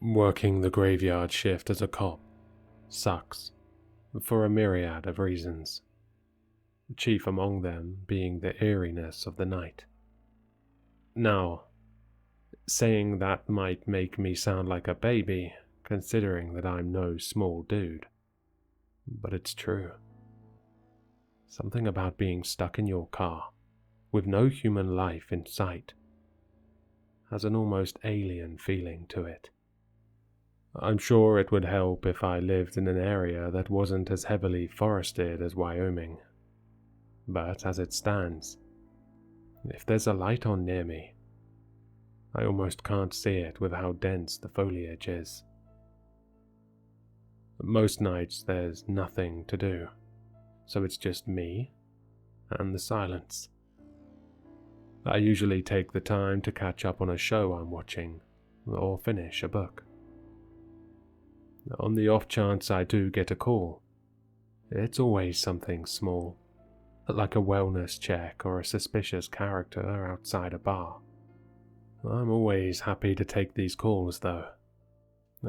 Working the graveyard shift as a cop sucks, for a myriad of reasons, chief among them being the eeriness of the night. Now, saying that might make me sound like a baby, considering that I'm no small dude, but it's true. Something about being stuck in your car, with no human life in sight, has an almost alien feeling to it. I'm sure it would help if I lived in an area that wasn't as heavily forested as Wyoming. But as it stands, if there's a light on near me, I almost can't see it with how dense the foliage is. Most nights there's nothing to do, so it's just me and the silence. I usually take the time to catch up on a show I'm watching, or finish a book. On the off chance I do get a call, it's always something small, like a wellness check or a suspicious character outside a bar. I'm always happy to take these calls though,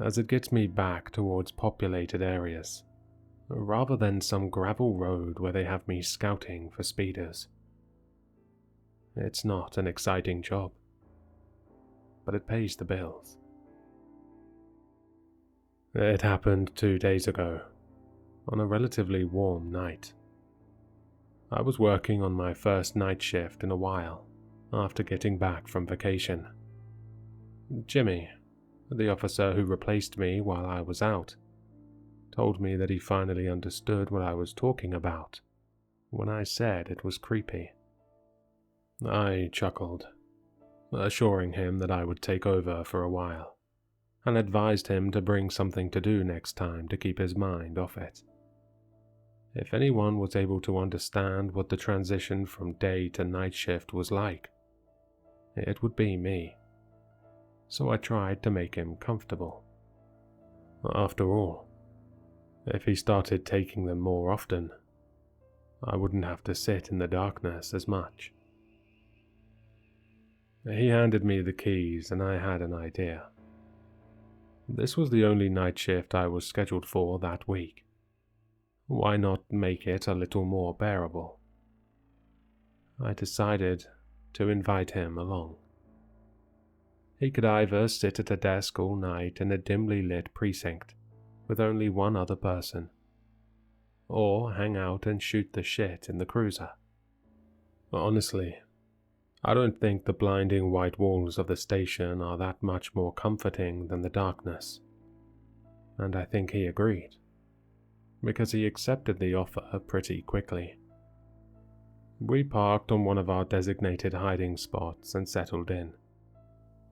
as it gets me back towards populated areas, rather than some gravel road where they have me scouting for speeders. It's not an exciting job, but it pays the bills. It happened 2 days ago, on a relatively warm night. I was working on my first night shift in a while, after getting back from vacation. Jimmy, the officer who replaced me while I was out, told me that he finally understood what I was talking about when I said it was creepy. I chuckled, assuring him that I would take over for a while, and advised him to bring something to do next time to keep his mind off it. If anyone was able to understand what the transition from day to night shift was like, it would be me. So I tried to make him comfortable. After all, if he started taking them more often, I wouldn't have to sit in the darkness as much. He handed me the keys and I had an idea. This was the only night shift I was scheduled for that week. Why not make it a little more bearable? I decided to invite him along. He could either sit at a desk all night in a dimly lit precinct with only one other person, or hang out and shoot the shit in the cruiser. Honestly, I don't think the blinding white walls of the station are that much more comforting than the darkness, and I think he agreed, because he accepted the offer pretty quickly. We parked on one of our designated hiding spots and settled in,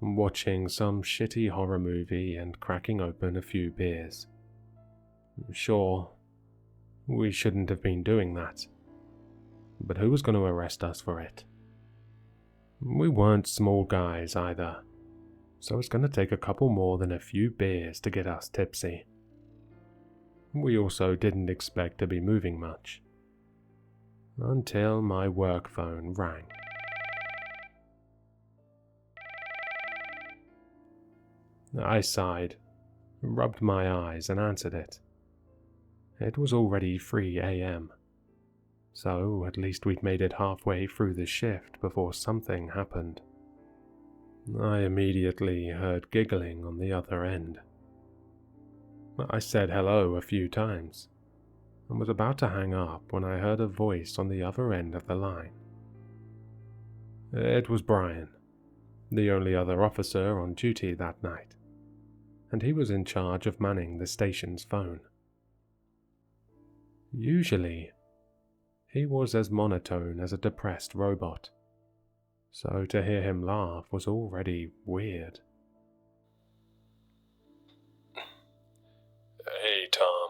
watching some shitty horror movie and cracking open a few beers. Sure, we shouldn't have been doing that, but who was going to arrest us for it? We weren't small guys either, so it's going to take a couple more than a few beers to get us tipsy. We also didn't expect to be moving much, until my work phone rang. I sighed, rubbed my eyes and answered it. It was already 3 a.m. So at least we'd made it halfway through the shift before something happened. I immediately heard giggling on the other end. I said hello a few times, and was about to hang up when I heard a voice on the other end of the line. It was Brian, the only other officer on duty that night, and he was in charge of manning the station's phone. Usually, he was as monotone as a depressed robot, so to hear him laugh was already weird. Hey Tom,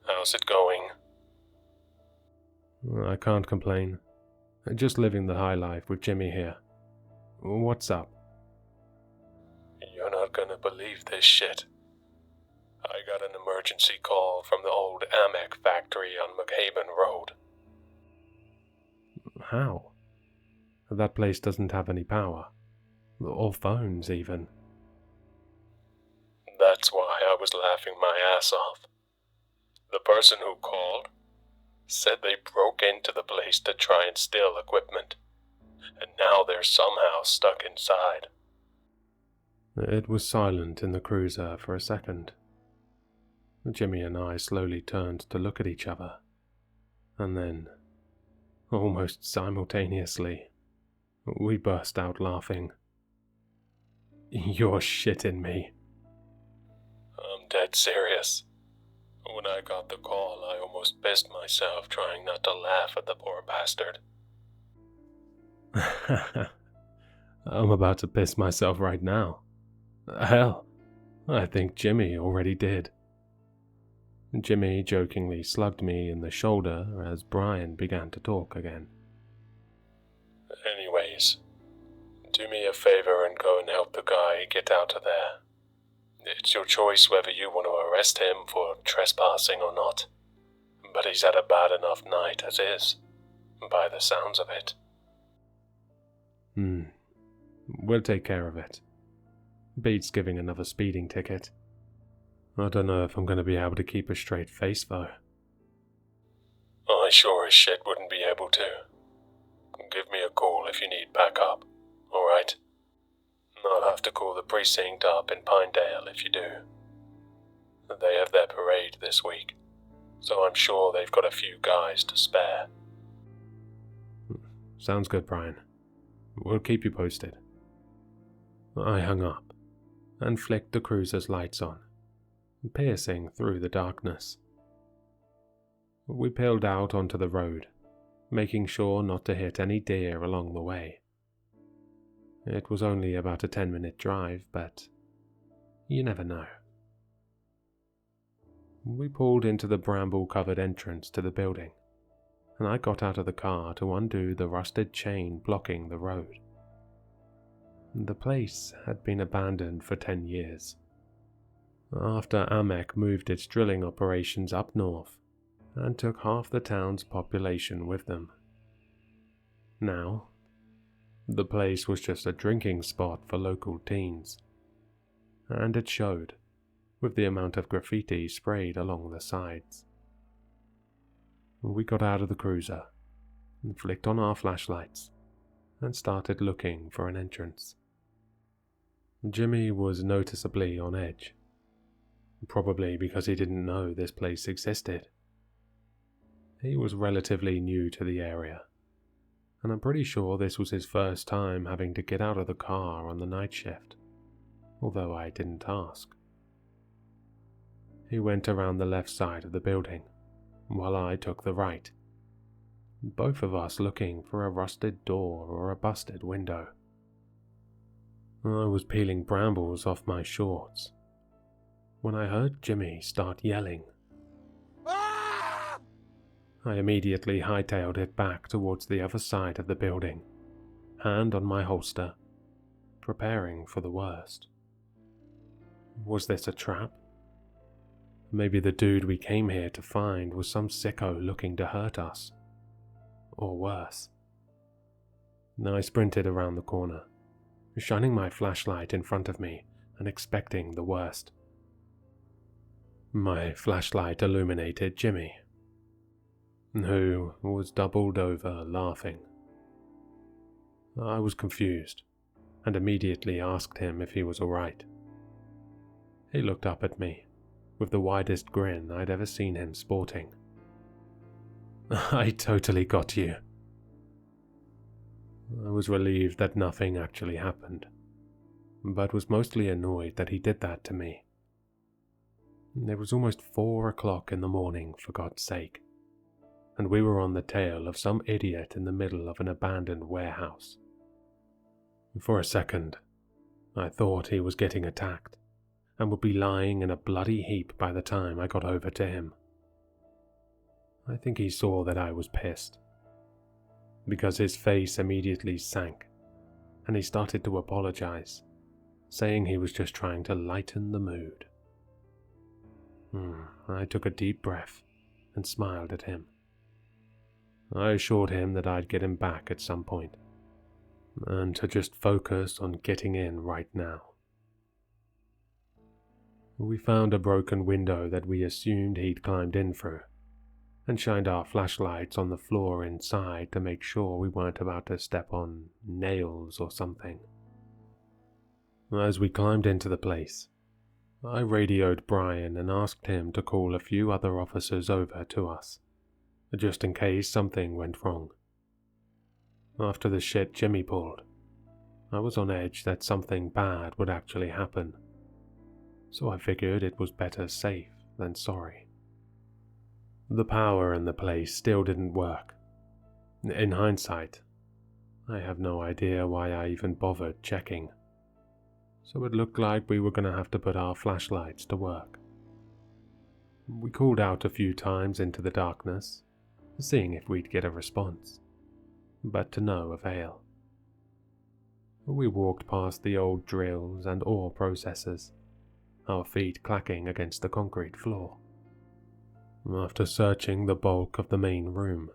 how's it going? I can't complain. Just living the high life with Jimmy here. What's up? You're not gonna believe this shit. I got an emergency call from the old Amek factory on McHaven Road. How? That place doesn't have any power. Or phones, even. That's why I was laughing my ass off. The person who called said they broke into the place to try and steal equipment, and now they're somehow stuck inside. It was silent in the cruiser for a second. Jimmy and I slowly turned to look at each other, and then, almost simultaneously, we burst out laughing. "You're shitting me." I'm dead serious. When I got the call, I almost pissed myself trying not to laugh at the poor bastard. I'm about to piss myself right now. Hell, I think Jimmy already did. Jimmy jokingly slugged me in the shoulder as Brian began to talk again. Anyways, do me a favor and go and help the guy get out of there. It's your choice whether you want to arrest him for trespassing or not, but he's had a bad enough night as is, by the sounds of it. We'll take care of it. Beats giving another speeding ticket. I don't know if I'm going to be able to keep a straight face, though. I sure as shit wouldn't be able to. Give me a call if you need backup, alright? I'll have to call the precinct up in Pinedale if you do. They have their parade this week, so I'm sure they've got a few guys to spare. Sounds good, Brian. We'll keep you posted. I hung up and flicked the cruiser's lights on, piercing through the darkness. We peeled out onto the road, making sure not to hit any deer along the way. It was only about a 10-minute drive, but you never know. We pulled into the bramble-covered entrance to the building, and I got out of the car to undo the rusted chain blocking the road. The place had been abandoned for 10 years, after AMEC moved its drilling operations up north and took half the town's population with them. Now, the place was just a drinking spot for local teens, and it showed with the amount of graffiti sprayed along the sides. We got out of the cruiser and flicked on our flashlights and started looking for an entrance. Jimmy was noticeably on edge, probably because he didn't know this place existed. He was relatively new to the area, and I'm pretty sure this was his first time having to get out of the car on the night shift, although I didn't ask. He went around the left side of the building, while I took the right, both of us looking for a rusted door or a busted window. I was peeling brambles off my shorts when I heard Jimmy start yelling. I immediately hightailed it back towards the other side of the building, hand on my holster, preparing for the worst. Was this a trap? Maybe the dude we came here to find was some sicko looking to hurt us. Or worse. I sprinted around the corner, shining my flashlight in front of me and expecting the worst. My flashlight illuminated Jimmy, who was doubled over laughing. I was confused and immediately asked him if he was alright. He looked up at me with the widest grin I'd ever seen him sporting. "I totally got you." I was relieved that nothing actually happened, but was mostly annoyed that he did that to me. It was almost 4 o'clock in the morning, for God's sake, and we were on the tail of some idiot in the middle of an abandoned warehouse. For a second, I thought he was getting attacked and would be lying in a bloody heap by the time I got over to him. I think he saw that I was pissed, because his face immediately sank, and he started to apologize, saying he was just trying to lighten the mood. I took a deep breath and smiled at him. I assured him that I'd get him back at some point, and to just focus on getting in right now. We found a broken window that we assumed he'd climbed in through, and shined our flashlights on the floor inside to make sure we weren't about to step on nails or something. As we climbed into the place, I radioed Brian and asked him to call a few other officers over to us, just in case something went wrong. After the shit Jimmy pulled, I was on edge that something bad would actually happen, so I figured it was better safe than sorry. The power in the place still didn't work. In hindsight, I have no idea why I even bothered checking, so it looked like we were going to have to put our flashlights to work. We called out a few times into the darkness, seeing if we'd get a response, but to no avail. We walked past the old drills and ore processors, our feet clacking against the concrete floor. After searching the bulk of the main room,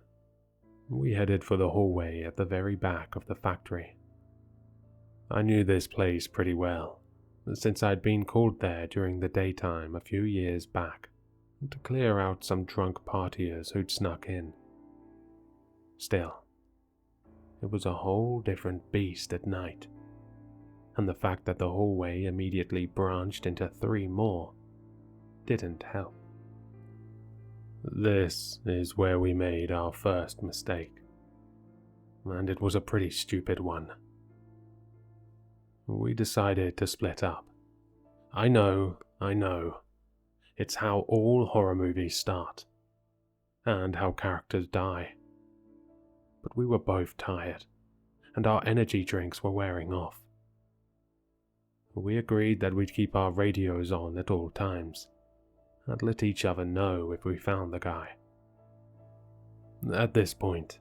we headed for the hallway at the very back of the factory. I knew this place pretty well, since I'd been called there during the daytime a few years back to clear out some drunk partiers who'd snuck in. Still, it was a whole different beast at night, and the fact that the hallway immediately branched into 3 more didn't help. This is where we made our first mistake, and it was a pretty stupid one. We decided to split up. I know, it's how all horror movies start, and how characters die. But we were both tired, and our energy drinks were wearing off. We agreed that we'd keep our radios on at all times, and let each other know if we found the guy. At this point,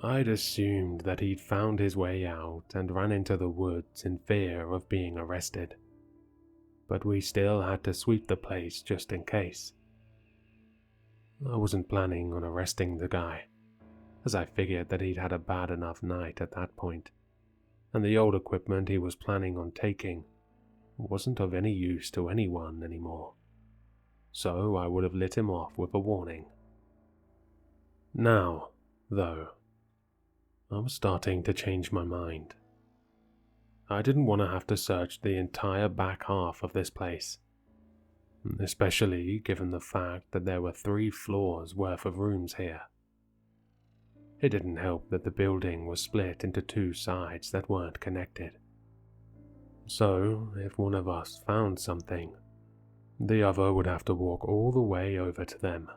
I'd assumed that he'd found his way out and ran into the woods in fear of being arrested, but we still had to sweep the place just in case. I wasn't planning on arresting the guy, as I figured that he'd had a bad enough night at that point, and the old equipment he was planning on taking wasn't of any use to anyone anymore, so I would have let him off with a warning. Now, though, I was starting to change my mind. I didn't want to have to search the entire back half of this place, especially given the fact that there were 3 floors worth of rooms here. It didn't help that the building was split into 2 sides that weren't connected. So, if one of us found something, the other would have to walk all the way over to them.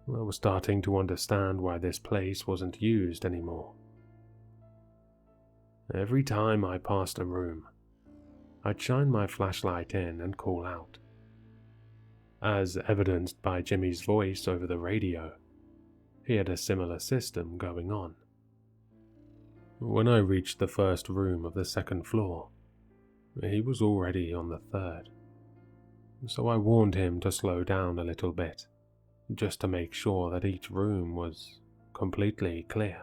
I was starting to understand why this place wasn't used anymore. Every time I passed a room, I'd shine my flashlight in and call out. As evidenced by Jimmy's voice over the radio, he had a similar system going on. When I reached the first room of the 2nd floor, he was already on the 3rd, so I warned him to slow down a little bit, just to make sure that each room was completely clear.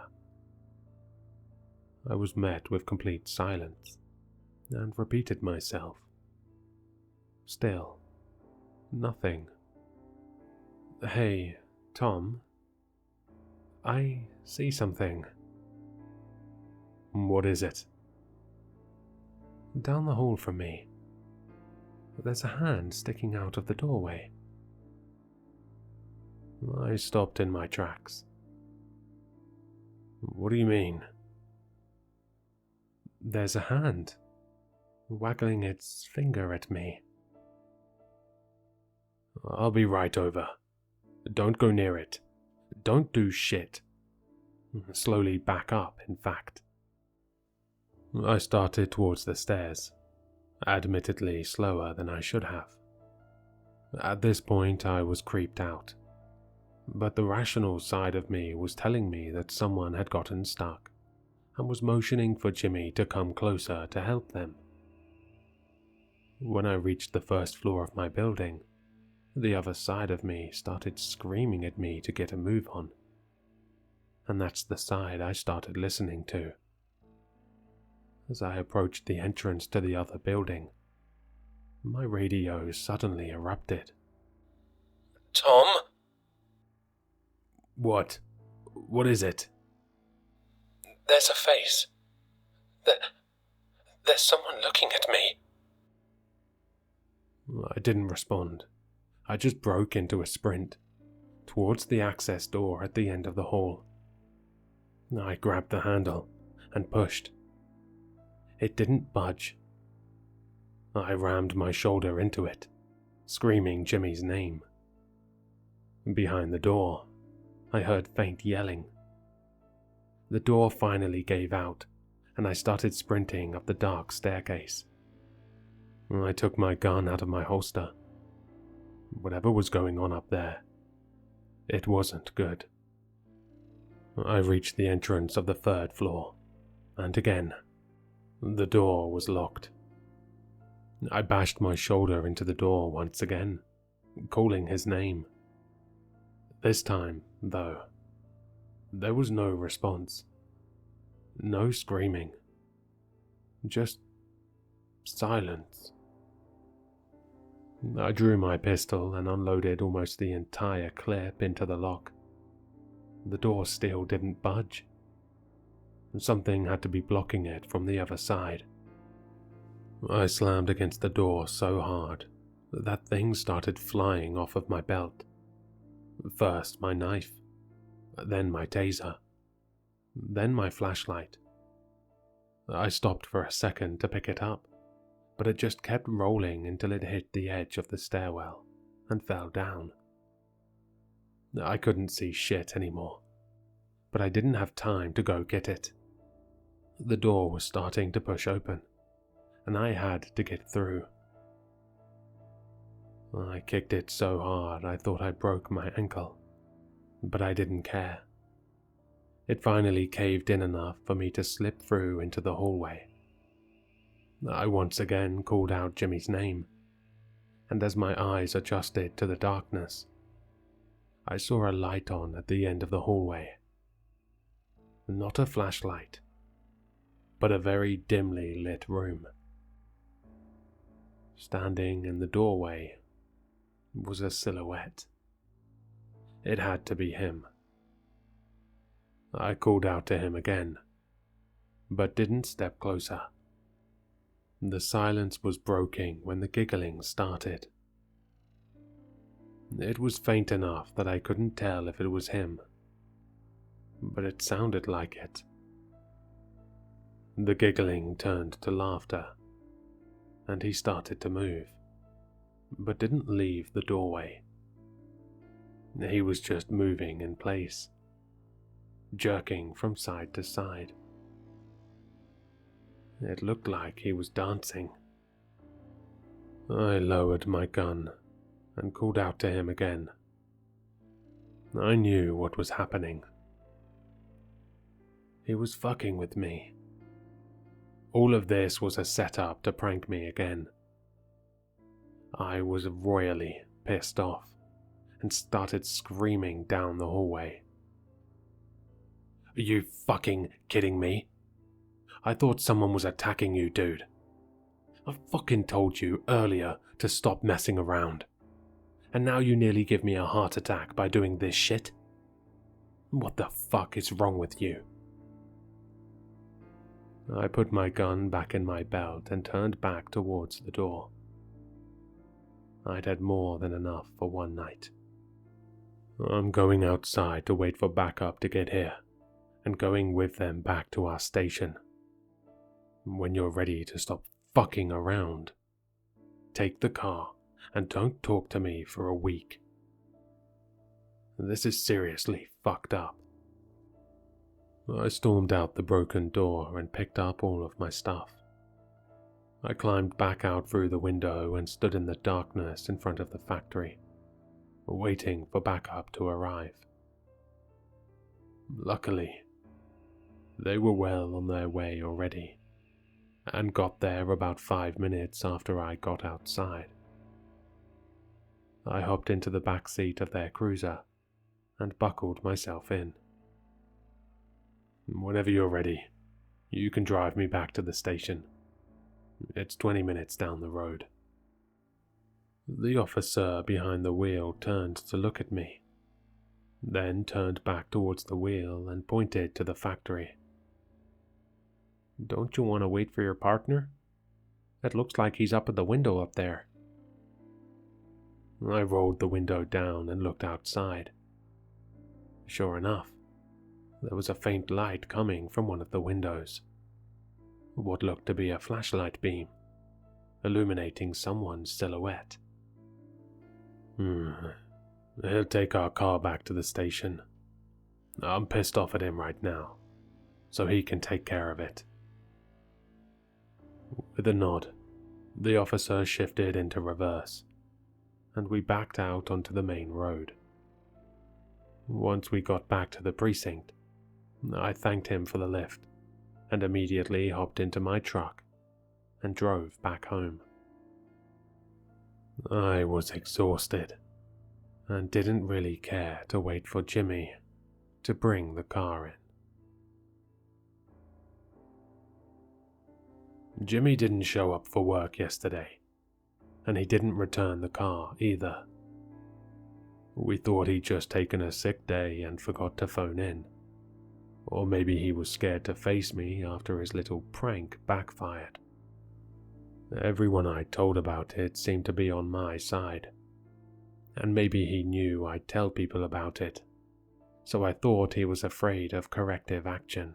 I was met with complete silence, and repeated myself. Still, nothing. Hey, Tom, I see something. What is it? Down the hall from me, there's a hand sticking out of the doorway. I stopped in my tracks. What do you mean? There's a hand, waggling its finger at me. I'll be right over. Don't go near it. Don't do shit. Slowly back up, in fact. I started towards the stairs, admittedly slower than I should have. At this point I was creeped out, but the rational side of me was telling me that someone had gotten stuck and was motioning for Jimmy to come closer to help them. When I reached the 1st floor of my building, the other side of me started screaming at me to get a move on, and that's the side I started listening to. As I approached the entrance to the other building, My radio suddenly erupted. Tom? What? What is it? There's a face. There's someone looking at me. I didn't respond. I just broke into a sprint towards the access door at the end of the hall. I grabbed the handle and pushed. It didn't budge. I rammed my shoulder into it, screaming Jimmy's name. Behind the door, I heard faint yelling. The door finally gave out, and I started sprinting up the dark staircase. I took my gun out of my holster. Whatever was going on up there, it wasn't good. I reached the entrance of the 3rd floor, and again, the door was locked. I bashed my shoulder into the door once again, calling his name. This time, though, there was no response. No screaming. Just silence. I drew my pistol and unloaded almost the entire clip into the lock. The door still didn't budge. Something had to be blocking it from the other side. I slammed against the door so hard that things started flying off of my belt. First my knife, then my taser, then my flashlight. I stopped for a second to pick it up, but it just kept rolling until it hit the edge of the stairwell and fell down. I couldn't see shit anymore, but I didn't have time to go get it. The door was starting to push open, and I had to get through. I kicked it so hard I thought I broke my ankle, but I didn't care. It finally caved in enough for me to slip through into the hallway. I once again called out Jimmy's name, and as my eyes adjusted to the darkness, I saw a light on at the end of the hallway. Not a flashlight, but a very dimly lit room. Standing in the doorway was a silhouette. It had to be him. I called out to him again, but didn't step closer. The silence was broken when the giggling started. It was faint enough that I couldn't tell if it was him, but it sounded like it. The giggling turned to laughter, and he started to move, but didn't leave the doorway. He was just moving in place, jerking from side to side. It looked like he was dancing. I lowered my gun and called out to him again. I knew what was happening. He was fucking with me. All of this was a setup to prank me again. I was royally pissed off and started screaming down the hallway. Are you fucking kidding me? I thought someone was attacking you, dude. I fucking told you earlier to stop messing around. And now you nearly give me a heart attack by doing this shit? What the fuck is wrong with you? I put my gun back in my belt and turned back towards the door. I'd had more than enough for one night. I'm going outside to wait for backup to get here, and going with them back to our station. When you're ready to stop fucking around, take the car and don't talk to me for a week. This is seriously fucked up. I stormed out the broken door and picked up all of my stuff. I climbed back out through the window and stood in the darkness in front of the factory, waiting for backup to arrive. Luckily, they were well on their way already, and got there about 5 minutes after I got outside. I hopped into the back seat of their cruiser and buckled myself in. Whenever you're ready, you can drive me back to the station. It's 20 minutes down the road. The officer behind the wheel turned to look at me, then turned back towards the wheel and pointed to the factory. "Don't you want to wait for your partner? It looks like he's up at the window up there." I rolled the window down and looked outside. Sure enough, there was a faint light coming from one of the windows. What looked to be a flashlight beam, illuminating someone's silhouette. He'll take our car back to the station. I'm pissed off at him right now, so he can take care of it. With a nod, the officer shifted into reverse, and we backed out onto the main road. Once we got back to the precinct, I thanked him for the lift and immediately hopped into my truck and drove back home. I was exhausted and didn't really care to wait for Jimmy to bring the car in. Jimmy didn't show up for work yesterday, and he didn't return the car either. We thought he'd just taken a sick day and forgot to phone in, or maybe he was scared to face me after his little prank backfired. Everyone I told about it seemed to be on my side, and maybe he knew I'd tell people about it, so I thought he was afraid of corrective action.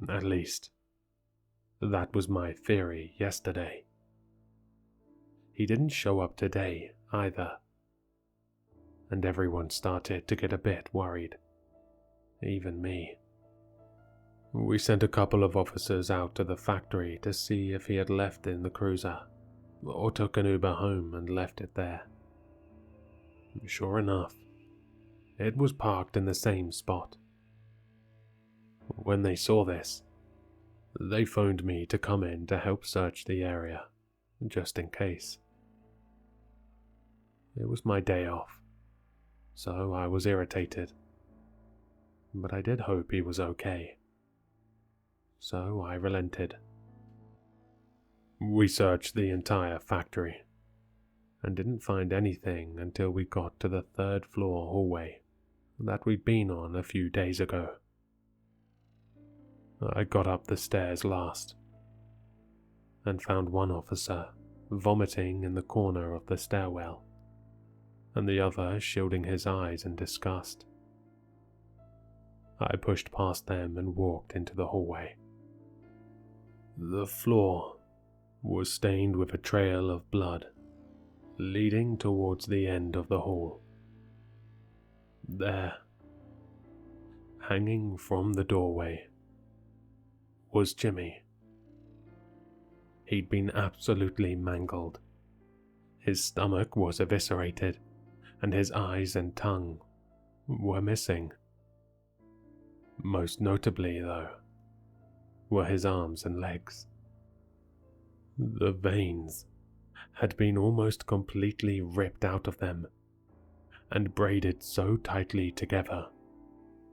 At least, that was my theory yesterday. He didn't show up today either, and everyone started to get a bit worried, even me. We sent a couple of officers out to the factory to see if he had left in the cruiser, or took an Uber home and left it there. Sure enough, it was parked in the same spot. When they saw this, they phoned me to come in to help search the area, just in case. It was my day off, so I was irritated, but I did hope he was okay. So I relented. We searched the entire factory, and didn't find anything until we got to the third-floor hallway that we'd been on a few days ago. I got up the stairs last, and found one officer vomiting in the corner of the stairwell, and the other shielding his eyes in disgust. I pushed past them and walked into the hallway. The floor was stained with a trail of blood, leading towards the end of the hall. There, hanging from the doorway, was Jimmy. He'd been absolutely mangled. His stomach was eviscerated, and his eyes and tongue were missing. Most notably, though, were his arms and legs. The veins had been almost completely ripped out of them, and braided so tightly together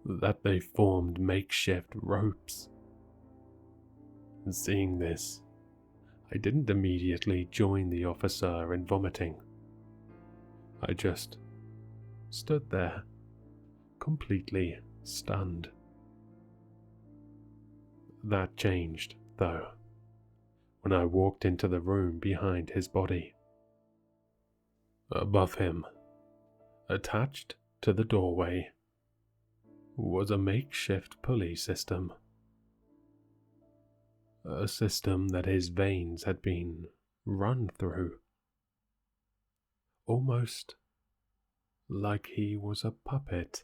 that they formed makeshift ropes. Seeing this, I didn't immediately join the officer in vomiting. I just stood there, completely stunned. That changed, though, when I walked into the room behind his body. Above him, attached to the doorway, was a makeshift pulley system. A system that his veins had been run through, almost like he was a puppet.